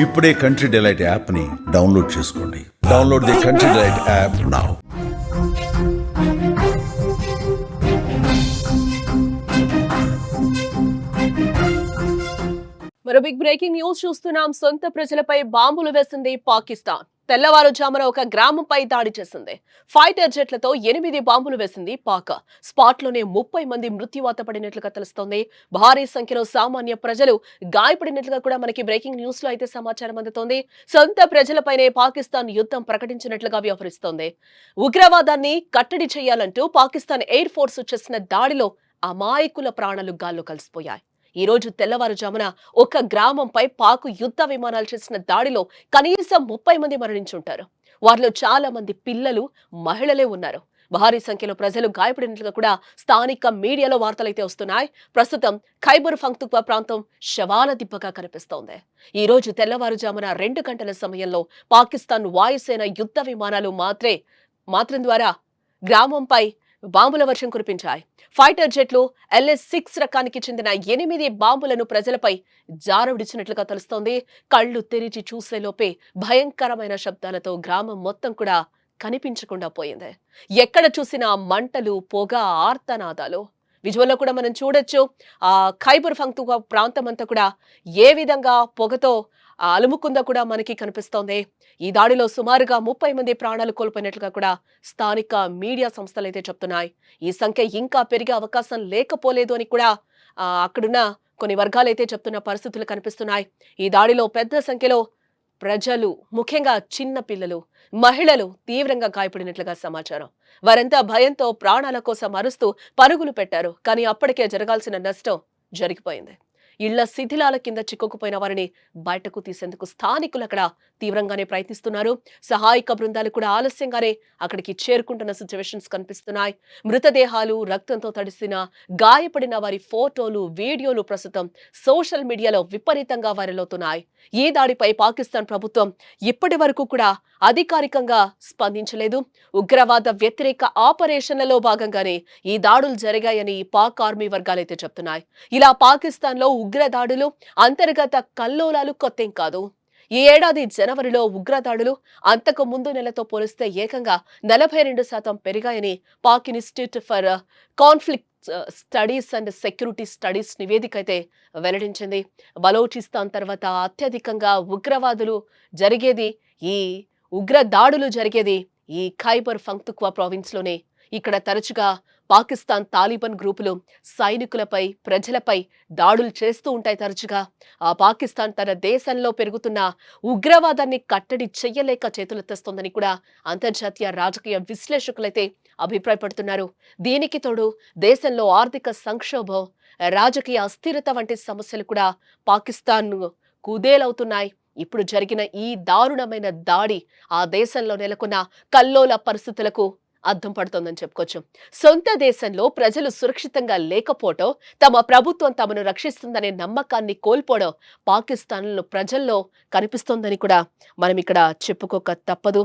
ఇప్పుడే country delight యాప్ని download చేసుకోండి. Download the country delight app now. మరో బిగ్ బ్రేకింగ్ న్యూస్ చూస్తున్నాం. సొంత ప్రజలపై బాంబులు వేసింది పాకిస్తాన్. తెల్లవారుజామున ఒక గ్రామంపై దాడి చేసింది. ఫైటర్ జెట్లతో 8 బాంబులు వేసింది పాక్. స్పాట్ లోనే 30 మంది మృత్యువాత పడినట్లుగా తెలుస్తోంది. భారీ సంఖ్యలో సామాన్య ప్రజలు గాయపడినట్లుగా కూడా మనకి బ్రేకింగ్ న్యూస్ లో అయితే సమాచారం అందుతోంది. సొంత ప్రజలపైనే పాకిస్తాన్ యుద్ధం ప్రకటించినట్లుగా వ్యవహరిస్తోంది. ఉగ్రవాదాన్ని కట్టడి చేయాలంటూ పాకిస్తాన్ ఎయిర్ ఫోర్స్ చేసిన దాడిలో అమాయకుల ప్రాణాలు గాల్లో కలిసిపోయాయి. ఈ రోజు తెల్లవారుజామున ఒక గ్రామంపై పాక్ యుద్ధ విమానాలు చేసిన దాడిలో కనీసం 30 మంది మరణించుంటారు. వారిలో చాలా మంది పిల్లలు, మహిళలే ఉన్నారు. భారీ సంఖ్యలో ప్రజలు గాయపడినట్లుగా కూడా స్థానిక మీడియాలో వార్తలైతే వస్తున్నాయి. ప్రస్తుతం ఖైబర్ పఖ్తూన్ఖ్వా ప్రాంతం శవాల దిబ్బగా కనిపిస్తోంది. ఈ రోజు తెల్లవారుజామున 2 గంటల సమయంలో పాకిస్తాన్ వాయుసేన యుద్ధ విమానాలు మాత్రం ద్వారా గ్రామంపై బాంబుల వర్షం కురిపించాయి. ఫైటర్ జెట్లు LS-6 రకానికి చెందిన 8 బాంబులను ప్రజలపై జారవిడిచినట్లుగా తెలుస్తోంది. కళ్లు తెరిచి చూసేలోపే భయంకరమైన శబ్దాలతో గ్రామం మొత్తం కూడా కనిపించకుండా పోయింది. ఎక్కడ చూసినా మంటలు, పొగ, ఆర్తనాదాలు. విజువల్లో కూడా మనం చూడొచ్చు. ఖైబర్ పఖ్తూన్ఖ్వా ప్రాంతం అంతా కూడా ఏ విధంగా పొగతో అలుముకుందో కూడా మనకి కనిపిస్తోంది. ఈ దాడిలో సుమారుగా 30 మంది ప్రాణాలు కోల్పోయినట్లుగా కూడా స్థానిక మీడియా సంస్థలు అయితే చెప్తున్నాయి. ఈ సంఖ్య ఇంకా పెరిగే అవకాశం లేకపోలేదు అని కూడా అక్కడున్న కొన్ని వర్గాలు అయితే చెప్తున్న పరిస్థితులు కనిపిస్తున్నాయి. ఈ దాడిలో పెద్ద సంఖ్యలో ప్రజలు, ముఖ్యంగా చిన్న పిల్లలు, మహిళలు తీవ్రంగా గాయపడినట్లుగా సమాచారం. వారంతా భయంతో ప్రాణాల కోసం అరుస్తూ పరుగులు పెట్టారు. కానీ అప్పటికే జరగాల్సిన నష్టం జరిగిపోయింది. ఇళ్ల శిథిలాల కింద చిక్కుకుపోయిన వారిని బయటకు తీసేందుకు స్థానికులు అక్కడ తీవ్రంగానే ప్రయత్నిస్తున్నారు. సహాయక బృందాలు కూడా ఆలస్యంగానే అక్కడికి చేరుకుంటున్న సిచ్యువేషన్స్ కనిపిస్తున్నాయి. మృతదేహాలు, రక్తంతో తడిసిన, గాయపడిన వారి ఫోటోలు, వీడియోలు ప్రస్తుతం సోషల్ మీడియాలో విపరీతంగా వైరల్ అవుతున్నాయి. ఈ దాడిపై పాకిస్తాన్ ప్రభుత్వం ఇప్పటి వరకు కూడా అధికారికంగా స్పందించలేదు. ఉగ్రవాద వ్యతిరేక ఆపరేషన్లలో భాగంగానే ఈ దాడులు జరిగాయని పాక్ ఆర్మీ వర్గాలైతే చెప్తున్నాయి. ఇలా పాకిస్తాన్ లో ఉగ్రదాడులు, అంతర్గత కల్లోలాలు కొత్తేం కాదు. ఈ ఏడాది జనవరిలో ఉగ్రదాడులు అంతకు ముందు నెలతో పోలిస్తే ఏకంగా 42% పెరిగాయని Pak institute for conflict studies and security studies నివేదిక అయితే వెల్లడించింది. బలోచిస్తాన్ తర్వాత అత్యధికంగా ఉగ్ర దాడులు జరిగేది ఈ ఖైబర్ పఖ్తూన్ఖ్వా ప్రావిన్స్ లోనే. ఇక్కడ తరచుగా పాకిస్తాన్ తాలిబాన్ గ్రూపులు సైనికులపై, ప్రజలపై దాడులు చేస్తూ ఉంటాయి. తరచుగా పాకిస్తాన్ తన దేశంలో పెరుగుతున్న ఉగ్రవాదాన్ని కట్టడి చెయ్యలేక చేతులెత్తేస్తోందని కూడా అంతర్జాతీయ రాజకీయ విశ్లేషకులైతే అభిప్రాయపడుతున్నారు. దీనికి తోడు దేశంలో ఆర్థిక సంక్షోభం, రాజకీయ అస్థిరత వంటి సమస్యలు కూడా పాకిస్తాన్ కుదేలవుతున్నాయి. ఇప్పుడు జరిగిన ఈ దారుణమైన దాడి ఆ దేశంలో నెలకొన్న కల్లోల పరిస్థితులకు అద్దం పడుతోందని చెప్పుకోవచ్చు. సొంత దేశంలో ప్రజలు సురక్షితంగా లేకపోవడం, తమ ప్రభుత్వం తమను రక్షిస్తుందనే నమ్మకాన్ని కోల్పోవడం పాకిస్తాన్లో ప్రజల్లో కనిపిస్తోందని కూడా మనం ఇక్కడ చెప్పుకోక తప్పదు.